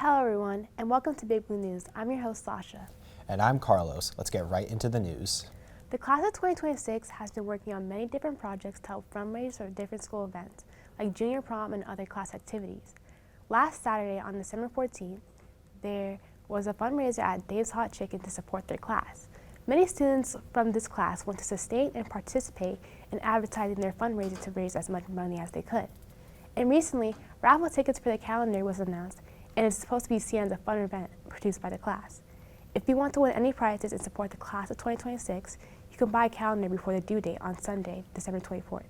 Hello everyone, and welcome to Big Blue News. I'm your host, Sasha. And I'm Carlos. Let's get right into the news. The class of 2026 has been working on many different projects to help fundraise for different school events, like junior prom and other class activities. Last Saturday, on December 14th, there was a fundraiser at Dave's Hot Chicken to support their class. Many students from this class want to sustain and participate in advertising their fundraiser to raise as much money as they could. And recently, raffle tickets for the calendar was announced, and it's supposed to be seen as a fun event produced by the class. If you want to win any prizes and support the class of 2026, you can buy a calendar before the due date on Sunday, December 24th.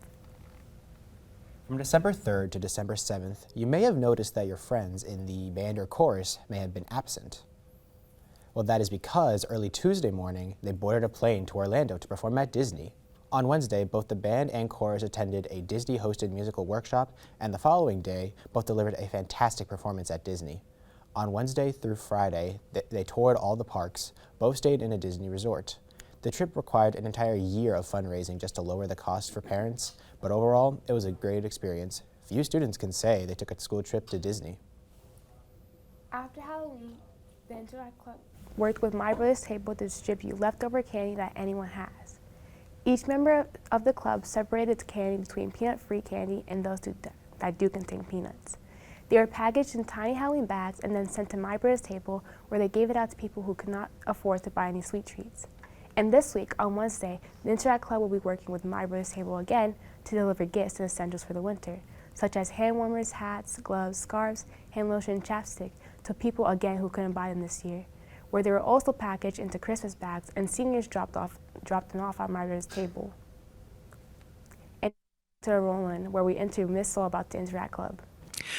From December 3rd to December 7th, you may have noticed that your friends in the band or chorus may have been absent. Well, that is because early Tuesday morning, they boarded a plane to Orlando to perform at Disney. On Wednesday, both the band and chorus attended a Disney-hosted musical workshop, and the following day, both delivered a fantastic performance at Disney. On Wednesday through Friday, they toured all the parks. Both stayed in a Disney resort. The trip required an entire year of fundraising just to lower the cost for parents, but overall, it was a great experience. Few students can say they took a school trip to Disney. After Halloween, the Interact Club worked with My Brother's Table to distribute leftover candy that anyone has. Each member of the club separated its candy between peanut-free candy and those that do contain peanuts. They were packaged in tiny Halloween bags and then sent to My Brother's Table, where they gave it out to people who could not afford to buy any sweet treats. And this week, on Wednesday, the Interact Club will be working with My Brother's Table again to deliver gifts and essentials for the winter, such as hand warmers, hats, gloves, scarves, hand lotion, and chapstick, to people again who couldn't buy them this year, where they were also packaged into Christmas bags and seniors dropped them off at My Brother's Table. And to Roland, where we interviewed Miss Soul about the Interact Club.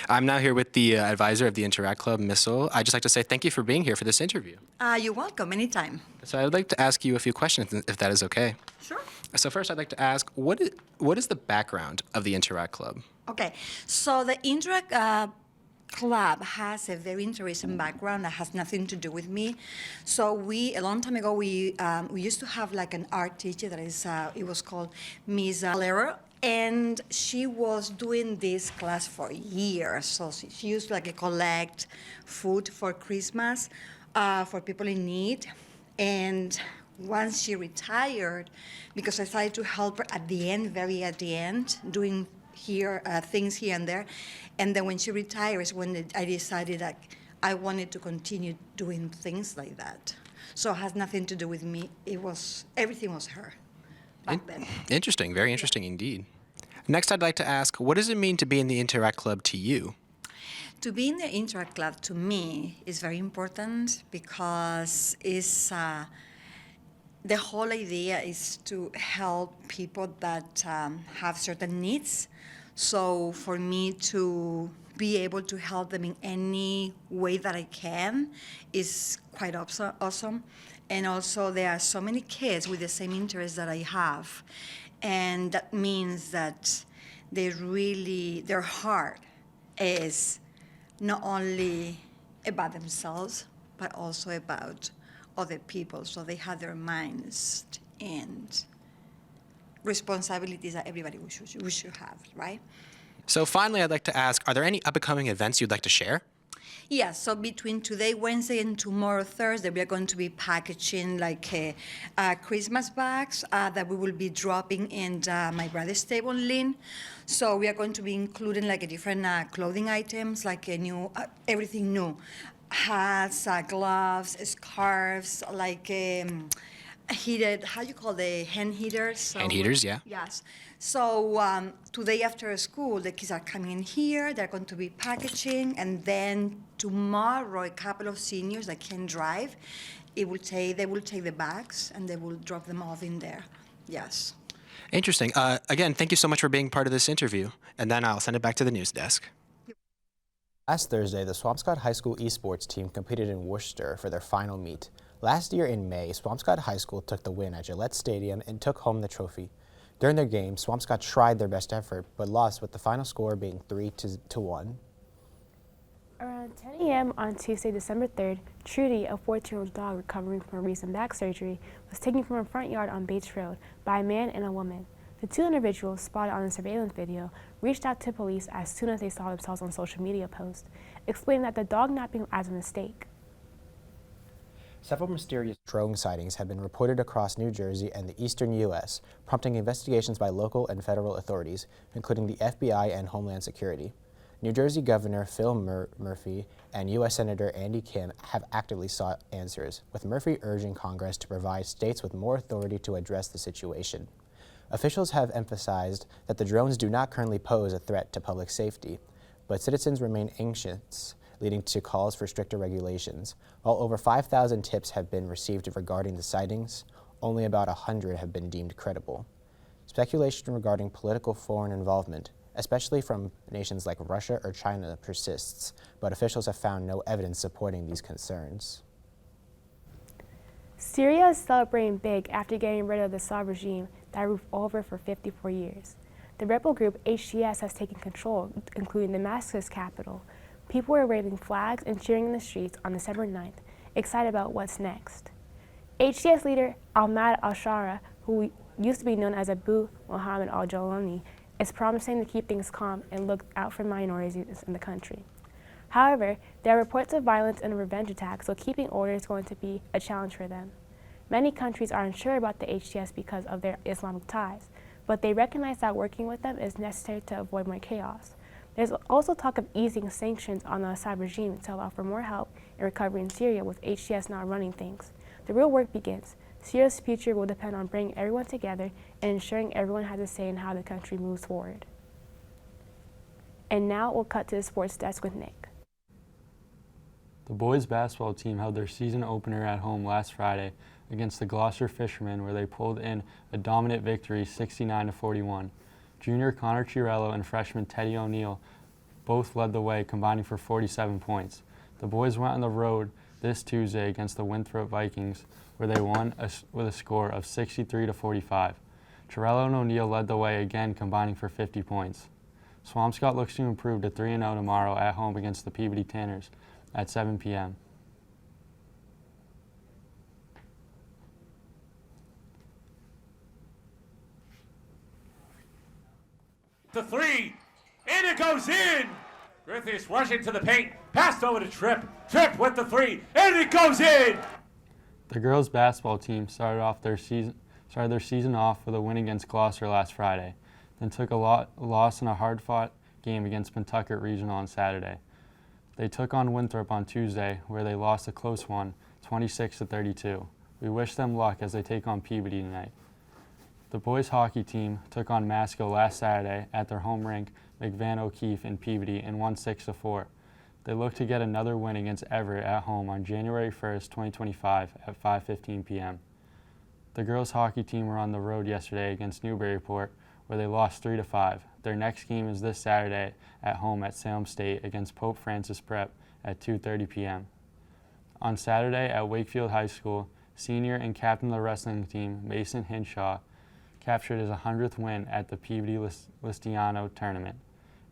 I'm now here with the advisor of the Interact Club, Miss Soul. I'd just like to say thank you for being here for this interview. You're welcome, anytime. So I'd like to ask you a few questions, if that is okay. Sure. So first, I'd like to ask, what is the background of the Interact Club? Okay, so the Interact Club has a very interesting background that has nothing to do with me. So a long time ago, we used to have like an art teacher that is, it was called Miss Lera. And she was doing this class for years. So she used to like collect food for Christmas for people in need. And once she retired, because I decided to help her at the end, doing things here and there. And then when she retires, when I decided that I wanted to continue doing things like that. So it has nothing to do with me. Everything was her back then. Interesting, very interesting indeed. Next, I'd like to ask, what does it mean to be in the Interact Club to you? To be in the Interact Club, to me, is very important because the whole idea is to help people that have certain needs. So for me to be able to help them in any way that I can is quite awesome. And also, there are so many kids with the same interests that I have. And that means that their heart is not only about themselves, but also about other people. So they have their minds and responsibilities that everybody we should have, right? So finally, I'd like to ask, are there any upcoming events you'd like to share? Yeah, so between today, Wednesday, and tomorrow, Thursday, we are going to be packaging like Christmas bags that we will be dropping in My Brother's Table Lynn. So we are going to be including like different clothing items, like everything new. Hats, gloves, scarves, like heated, how you call the hand heaters? So, Hand heaters, yeah. Yes. So today after school, the kids are coming in here. They're going to be packaging, and then tomorrow, a couple of seniors that can drive, they will take the bags and they will drop them off in there. Yes. Interesting. Again, thank you so much for being part of this interview, and then I'll send it back to the news desk. Last Thursday, the Swampscott High School esports team competed in Worcester for their final meet. Last year in May, Swampscott High School took the win at Gillette Stadium and took home the trophy. During their game, Swampscott tried their best effort, but lost, with the final score being 3-1. Around 10 a.m. on Tuesday, December 3rd, Trudy, a 14-year-old dog recovering from a recent back surgery, was taken from her front yard on Bates Road by a man and a woman. The two individuals, spotted on the surveillance video, reached out to police as soon as they saw themselves on social media posts, explaining that the dog napping was as a mistake. Several mysterious drone sightings have been reported across New Jersey and the eastern U.S., prompting investigations by local and federal authorities, including the FBI and Homeland Security. New Jersey Governor Phil Murphy and U.S. Senator Andy Kim have actively sought answers, with Murphy urging Congress to provide states with more authority to address the situation. Officials have emphasized that the drones do not currently pose a threat to public safety, but citizens remain anxious, leading to calls for stricter regulations. While over 5,000 tips have been received regarding the sightings, only about 100 have been deemed credible. Speculation regarding political foreign involvement, especially from nations like Russia or China, persists, but officials have found no evidence supporting these concerns. Syria is celebrating big after getting rid of the Assad regime that ruled over for 54 years. The rebel group HTS has taken control, including Damascus capital. People were waving flags and cheering in the streets on December 9th, excited about what's next. HTS leader Ahmad al-Shara, who used to be known as Abu Muhammad al-Jawlani, is promising to keep things calm and look out for minorities in the country. However, there are reports of violence and revenge attacks, so keeping order is going to be a challenge for them. Many countries are unsure about the HTS because of their Islamic ties, but they recognize that working with them is necessary to avoid more chaos. There's also talk of easing sanctions on the Assad regime to allow for more help in recovery in Syria, with HTS not running things. The real work begins. Syria's future will depend on bringing everyone together and ensuring everyone has a say in how the country moves forward. And now we'll cut to the sports desk with Nick. The boys basketball team held their season opener at home last Friday against the Gloucester Fishermen, where they pulled in a dominant victory 69-41. Junior Connor Chiarello and freshman Teddy O'Neill both led the way, combining for 47 points. The boys went on the road this Tuesday against the Winthrop Vikings, where they won with a score of 63-45. Chiarello and O'Neill led the way again, combining for 50 points. Swampscott looks to improve to 3-0 tomorrow at home against the Peabody Tanners at 7 p.m. The three, and it goes in! Griffiths rushing to the paint, passed over to Tripp. Tripp with the three, and it goes in! The girls basketball team started their season off with a win against Gloucester last Friday, then took a loss in a hard-fought game against Pentucket Regional on Saturday. They took on Winthrop on Tuesday, where they lost a close one, 26-32. We wish them luck as they take on Peabody tonight. The boys hockey team took on Masco last Saturday at their home rink, McVan O'Keefe in Peabody, and won 6-4. They look to get another win against Everett at home on January 1st, 2025 at 5:15 p.m. The girls hockey team were on the road yesterday against Newburyport, where they lost 3-5. Their next game is this Saturday at home at Salem State against Pope Francis Prep at 2:30 p.m. On Saturday at Wakefield High School, senior and captain of the wrestling team, Mason Hinshaw, captured his 100th win at the Peabody Listiano tournament.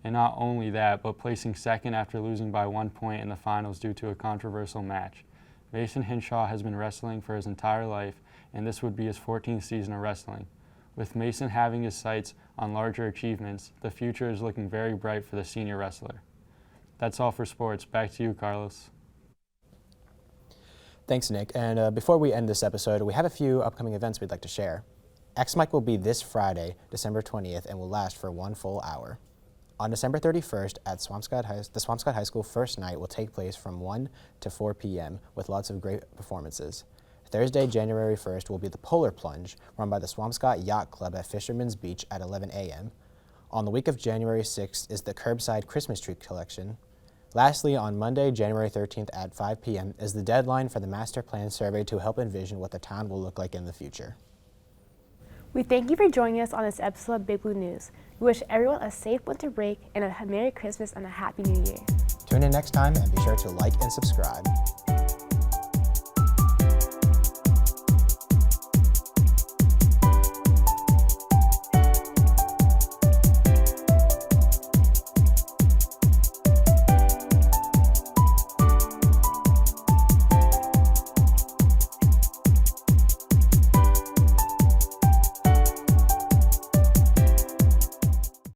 And not only that, but placing second after losing by 1 point in the finals due to a controversial match. Mason Hinshaw has been wrestling for his entire life, and this would be his 14th season of wrestling. With Mason having his sights on larger achievements, the future is looking very bright for the senior wrestler. That's all for sports. Back to you, Carlos. Thanks, Nick. And before we end this episode, we have a few upcoming events we'd like to share. X-Mike will be this Friday, December 20th, and will last for 1 full hour. On December 31st, at the Swampscott High School First Night will take place from 1 to 4 p.m. with lots of great performances. Thursday, January 1st, will be the Polar Plunge, run by the Swampscott Yacht Club at Fisherman's Beach at 11 a.m. On the week of January 6th is the Curbside Christmas Tree Collection. Lastly, on Monday, January 13th at 5 p.m. is the deadline for the Master Plan Survey to help envision what the town will look like in the future. We thank you for joining us on this episode of Big Blue News. We wish everyone a safe winter break and a Merry Christmas and a Happy New Year. Tune in next time and be sure to like and subscribe.